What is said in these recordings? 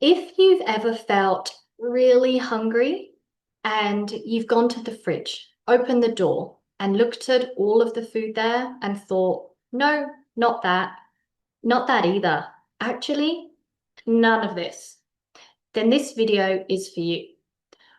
If you've ever felt really hungry and you've gone to the fridge, opened the door, and looked at all of the food there and thought, no, not that, not that either. Actually, none of this. Then this video is for you.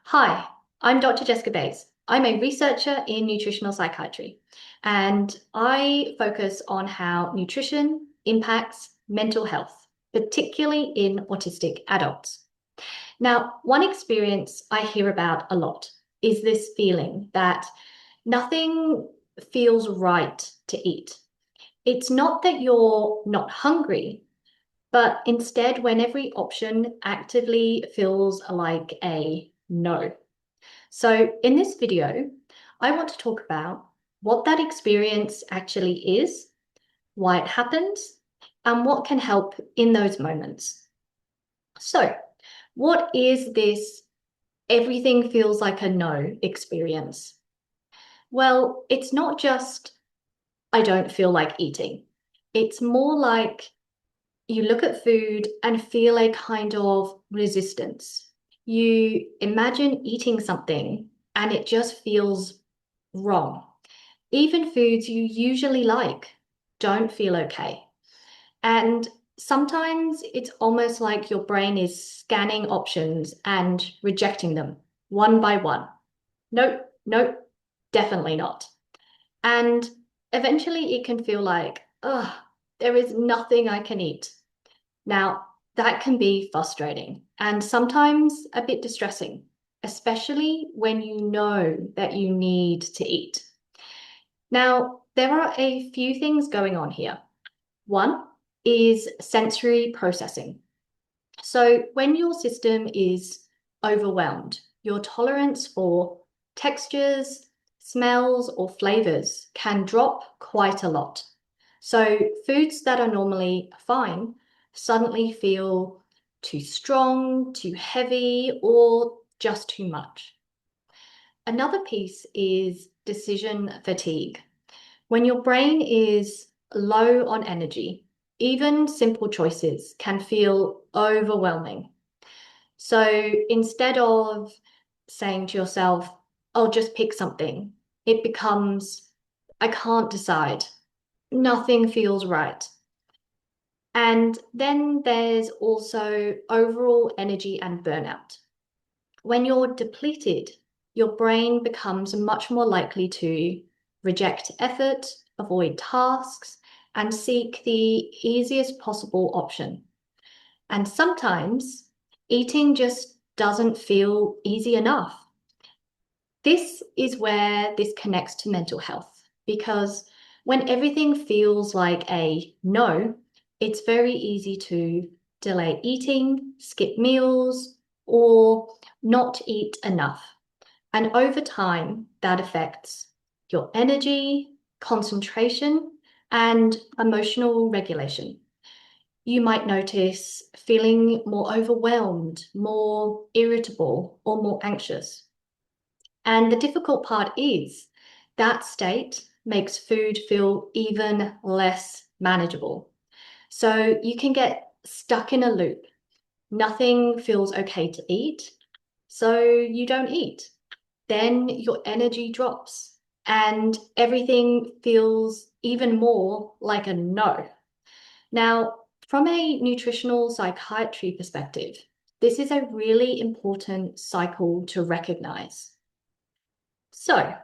Hi, I'm Dr. Jessica Bays. I'm a researcher in nutritional psychiatry, and I focus on how nutrition impacts mental health, particularly in autistic adults. Now, one experience I hear about a lot is this feeling that nothing feels right to eat. It's not that you're not hungry, but instead, when every option actively feels like a no. So, in this video, I want to talk about what that experience actually is, why it happens, and what can help in those moments. So, what is this everything feels like a no experience? Well, it's not just I don't feel like eating. It's more like you look at food and feel a kind of resistance. You imagine eating something and it just feels wrong. Even foods you usually like don't feel okay. And sometimes it's almost like your brain is scanning options and rejecting them one by one. Nope, nope, definitely not. And eventually it can feel like, oh, there is nothing I can eat. Now, that can be frustrating and sometimes a bit distressing, especially when you know that you need to eat. Now, there are a few things going on here. One is sensory processing. So, when your system is overwhelmed, your tolerance for textures, smells, or flavors can drop quite a lot. So, foods that are normally fine suddenly feel too strong, too heavy, or just too much. Another piece is decision fatigue. When your brain is low on energy, even simple choices can feel overwhelming. So instead of saying to yourself, I'll just pick something, it becomes, I can't decide. Nothing feels right. And then there's also overall energy and burnout. When you're depleted, your brain becomes much more likely to reject effort, avoid tasks, and seek the easiest possible option. And sometimes eating just doesn't feel easy enough. This is where this connects to mental health because when everything feels like a no, it's very easy to delay eating, skip meals, or not eat enough. And over time, that affects your energy, concentration, and emotional regulation. You might notice feeling more overwhelmed, more irritable, or more anxious. And the difficult part is that state makes food feel even less manageable. So you can get stuck in a loop. Nothing feels okay to eat, so you don't eat. Then your energy drops and everything feels even more like a no. Now, from a nutritional psychiatry perspective, this is a really important cycle to recognize. So,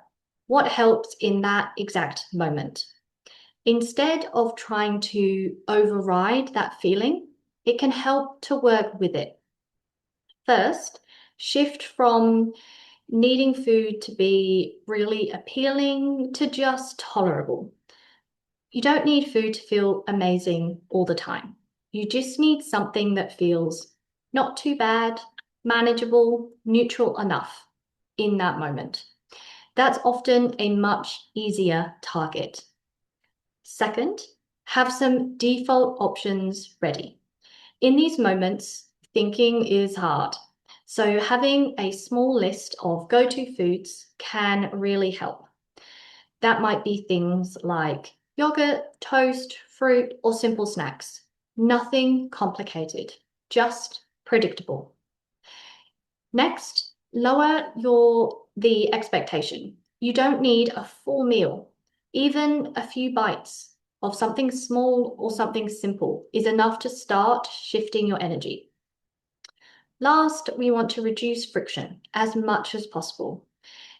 what helps in that exact moment? Instead of trying to override that feeling, it can help to work with it. First, shift from needing food to be really appealing to just tolerable. You don't need food to feel amazing all the time. You just need something that feels not too bad, manageable, neutral enough in that moment. That's often a much easier target. Second, have some default options ready. In these moments, thinking is hard. So having a small list of go-to foods can really help. That might be things like yogurt, toast, fruit, or simple snacks. Nothing complicated, just predictable. Next, lower the expectation. You don't need a full meal. Even a few bites of something small or something simple is enough to start shifting your energy. Last, we want to reduce friction as much as possible.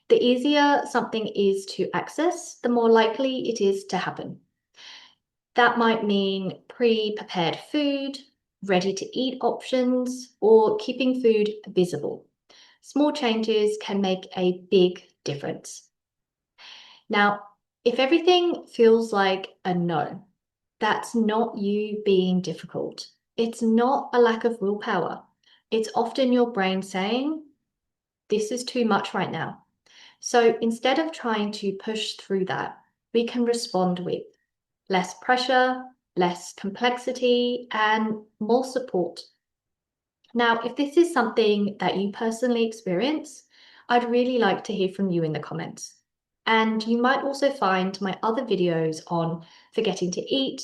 The easier something is to access, the more likely it is to happen. That might mean pre-prepared food, ready-to-eat options, or keeping food visible. Small changes can make a big difference. Now, if everything feels like a no, that's not you being difficult. It's not a lack of willpower. It's often your brain saying, this is too much right now. So instead of trying to push through that, we can respond with less pressure, less complexity, and more support. Now, if this is something that you personally experience, I'd really like to hear from you in the comments. And you might also find my other videos on forgetting to eat,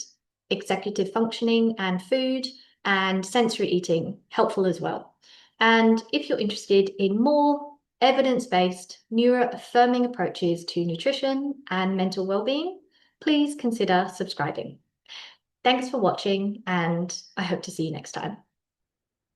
executive functioning and food, and sensory eating helpful as well. And if you're interested in more evidence-based, neuro-affirming approaches to nutrition and mental well-being, please consider subscribing. Thanks for watching, and I hope to see you next time.